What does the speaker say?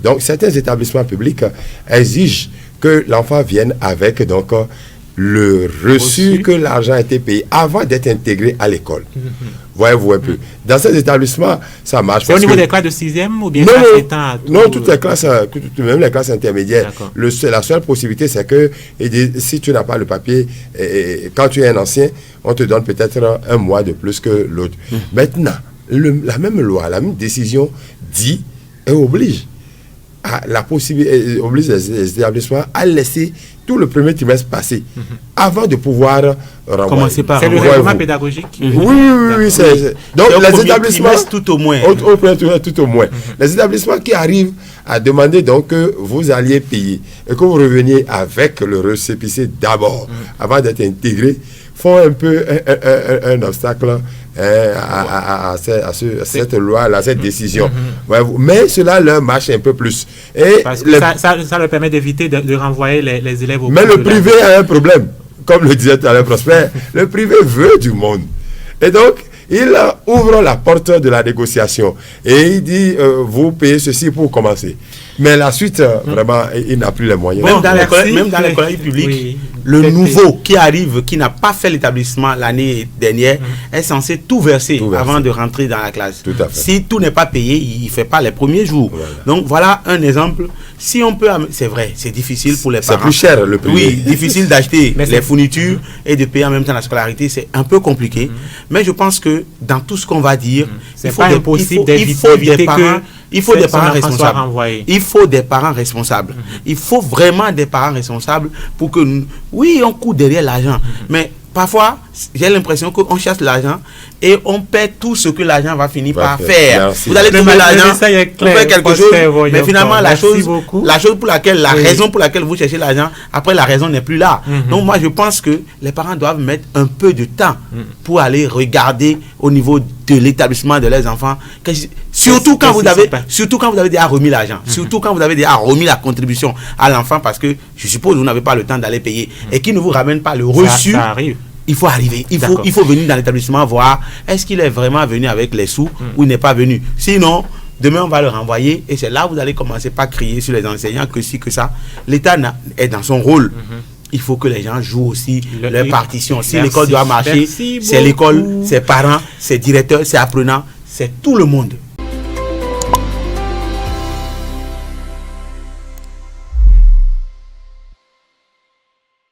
Donc, certains établissements publics exigent que l'enfant vienne avec donc le reçu que l'argent a été payé avant d'être intégré à l'école. Voyez-vous un peu. Dans ces établissements, ça marche. C'est au niveau des classes de 6e ou bien non, toutes les classes, même les classes intermédiaires. La seule possibilité, c'est que si tu n'as pas le papier, quand tu es un ancien, on te donne peut-être un mois de plus que l'autre. Maintenant, la même loi, la même décision dit et oblige la possibilité, oblige les établissements à laisser tout le premier trimestre passer avant de pouvoir renvoyer. Commencer par le règlement pédagogique. Oui. Donc les établissements tout au moins. Tout au moins. Les établissements qui arrivent à demander donc que vous alliez payer et que vous reveniez avec le récépissé d'abord avant d'être intégré font un peu un obstacle à cette loi, à cette décision. Mais cela leur marche un peu plus. Et parce que ça leur permet d'éviter de renvoyer les élèves au Mais le privé a un problème. Comme le disait tout à l'heure Prosper, le privé veut du monde. Et donc, il ouvre la porte de la négociation. Et il dit, vous payez ceci pour commencer. Mais la suite, vraiment, il n'a plus les moyens. Même dans les collèges publics, le nouveau qui arrive, qui n'a pas fait l'établissement l'année dernière, est censé tout verser avant de rentrer dans la classe. Tout à fait. Si tout n'est pas payé, il ne fait pas les premiers jours. Voilà. Donc voilà un exemple. Si on peut, c'est vrai, c'est difficile pour les parents. C'est plus cher le prix. Oui, difficile d'acheter les fournitures et de payer en même temps la scolarité, c'est un peu compliqué. Mais je pense que dans tout ce qu'on va dire, il faut des parents. Il faut des parents responsables. Il faut des parents responsables. Il faut vraiment des parents responsables pour que oui, on court derrière l'argent, mais parfois, j'ai l'impression qu'on cherche l'argent et on perd tout ce que l'argent va finir par faire. Merci. Vous allez trouver l'argent pour faire quelque chose, mais finalement, la chose pour laquelle, la raison pour laquelle vous cherchez l'argent, après la raison n'est plus là. Donc moi, je pense que les parents doivent mettre un peu de temps pour aller regarder au niveau de l'établissement de leurs enfants, surtout quand vous avez déjà remis l'argent, surtout quand vous avez déjà remis la contribution à l'enfant, parce que je suppose que vous n'avez pas le temps d'aller payer et qui ne vous ramène pas le reçu. Ça arrive. Il faut arriver, il faut venir dans l'établissement voir est-ce qu'il est vraiment venu avec les sous ou il n'est pas venu. Sinon, demain on va le renvoyer et c'est là où vous allez commencer par crier sur les enseignants que si, que ça. L'État est dans son rôle. Il faut que les gens jouent aussi leur partition. Si l'école doit marcher, c'est l'école, ses parents, ses directeurs, ses apprenants, c'est tout le monde.